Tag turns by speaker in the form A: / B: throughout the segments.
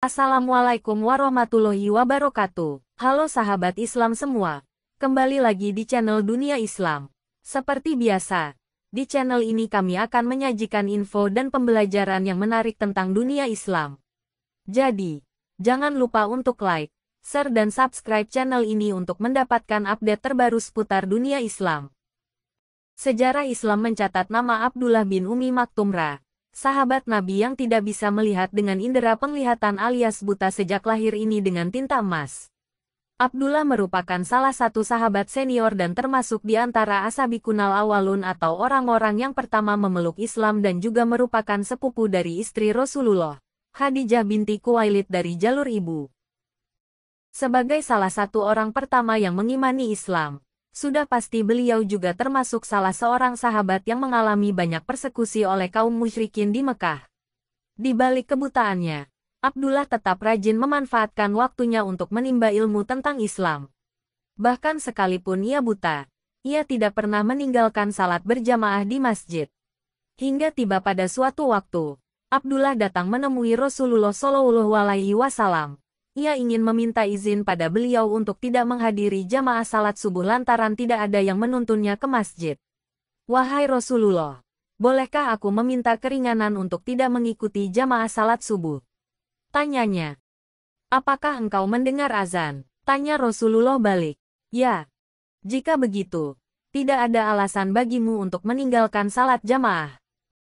A: Assalamualaikum warahmatullahi wabarakatuh. Halo sahabat Islam semua. Kembali lagi di channel Dunia Islam. Seperti biasa, di channel ini kami akan menyajikan info dan pembelajaran yang menarik tentang dunia Islam. Jadi, jangan lupa untuk like, share dan subscribe channel ini untuk mendapatkan update terbaru seputar dunia Islam. Sejarah Islam mencatat nama Abdullah bin Ummi Maktum Ra, sahabat Nabi yang tidak bisa melihat dengan indera penglihatan alias buta sejak lahir ini dengan tinta emas. Abdullah merupakan salah satu sahabat senior dan termasuk di antara Ashabikunal Awalun atau orang-orang yang pertama memeluk Islam dan juga merupakan sepupu dari istri Rasulullah, Khadijah binti Khuwailid dari jalur ibu. Sebagai salah satu orang pertama yang mengimani Islam, sudah pasti beliau juga termasuk salah seorang sahabat yang mengalami banyak persekusi oleh kaum musyrikin di Mekah. Di balik kebutaannya, Abdullah tetap rajin memanfaatkan waktunya untuk menimba ilmu tentang Islam. Bahkan sekalipun ia buta, ia tidak pernah meninggalkan salat berjamaah di masjid. Hingga tiba pada suatu waktu, Abdullah datang menemui Rasulullah Shallallahu Alaihi Wasallam. Ia ingin meminta izin pada beliau untuk tidak menghadiri jamaah salat subuh lantaran tidak ada yang menuntunnya ke masjid. Wahai Rasulullah, bolehkah aku meminta keringanan untuk tidak mengikuti jamaah salat subuh? Tanyanya. Apakah engkau mendengar azan? Tanya Rasulullah balik. Ya. Jika begitu, tidak ada alasan bagimu untuk meninggalkan salat jamaah.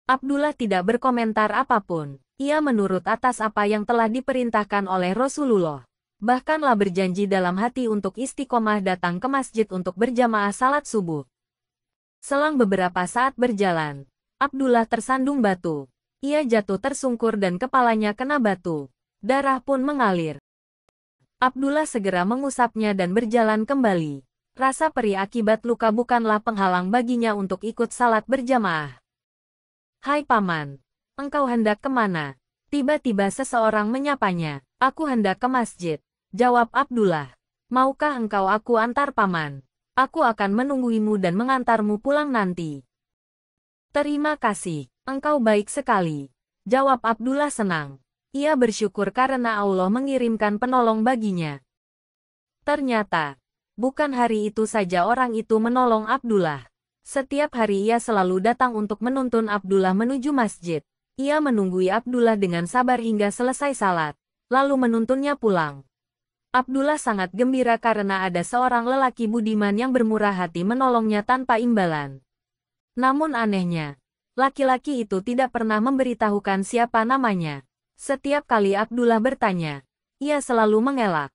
A: Abdullah tidak berkomentar apapun. Ia menurut atas apa yang telah diperintahkan oleh Rasulullah. Bahkanlah berjanji dalam hati untuk istiqomah datang ke masjid untuk berjamaah salat subuh. Selang beberapa saat berjalan, Abdullah tersandung batu. Ia jatuh tersungkur dan kepalanya kena batu. Darah pun mengalir. Abdullah segera mengusapnya dan berjalan kembali. Rasa perih akibat luka bukanlah penghalang baginya untuk ikut salat berjamaah. Hai paman. Engkau hendak kemana? Tiba-tiba seseorang menyapanya. Aku hendak ke masjid. Jawab Abdullah. Maukah engkau aku antar paman? Aku akan menungguimu dan mengantarmu pulang nanti. Terima kasih. Engkau baik sekali. Jawab Abdullah senang. Ia bersyukur karena Allah mengirimkan penolong baginya. Ternyata, bukan hari itu saja orang itu menolong Abdullah. Setiap hari ia selalu datang untuk menuntun Abdullah menuju masjid. Ia menunggui Abdullah dengan sabar hingga selesai salat, lalu menuntunnya pulang. Abdullah sangat gembira karena ada seorang lelaki budiman yang bermurah hati menolongnya tanpa imbalan. Namun anehnya, laki-laki itu tidak pernah memberitahukan siapa namanya. Setiap kali Abdullah bertanya, ia selalu mengelak.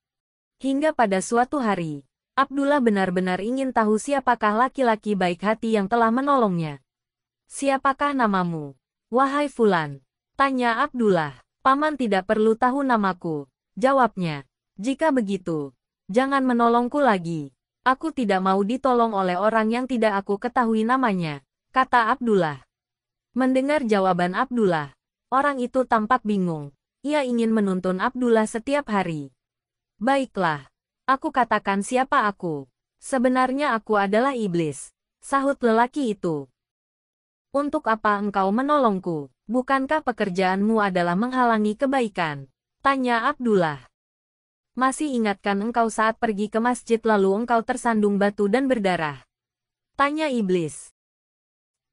A: Hingga pada suatu hari, Abdullah benar-benar ingin tahu siapakah laki-laki baik hati yang telah menolongnya. Siapakah namamu? Wahai Fulan, tanya Abdullah. Paman tidak perlu tahu namaku, jawabnya. Jika begitu, jangan menolongku lagi. Aku tidak mau ditolong oleh orang yang tidak aku ketahui namanya, kata Abdullah. Mendengar jawaban Abdullah, orang itu tampak bingung. Ia ingin menuntun Abdullah setiap hari. Baiklah, aku katakan siapa aku. Sebenarnya aku adalah iblis, sahut lelaki itu. Untuk apa engkau menolongku? Bukankah pekerjaanmu adalah menghalangi kebaikan? Tanya Abdullah. Masih ingatkah engkau saat pergi ke masjid lalu engkau tersandung batu dan berdarah? Tanya iblis.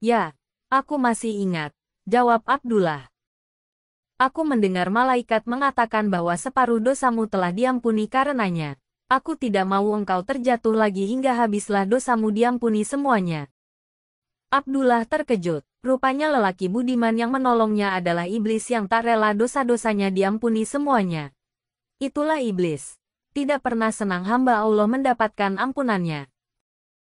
A: Ya, aku masih ingat, jawab Abdullah. Aku mendengar malaikat mengatakan bahwa separuh dosamu telah diampuni karenanya. Aku tidak mau engkau terjatuh lagi hingga habislah dosamu diampuni semuanya. Abdullah terkejut. Rupanya lelaki budiman yang menolongnya adalah iblis yang tak rela dosa-dosanya diampuni semuanya. Itulah iblis. Tidak pernah senang hamba Allah mendapatkan ampunannya.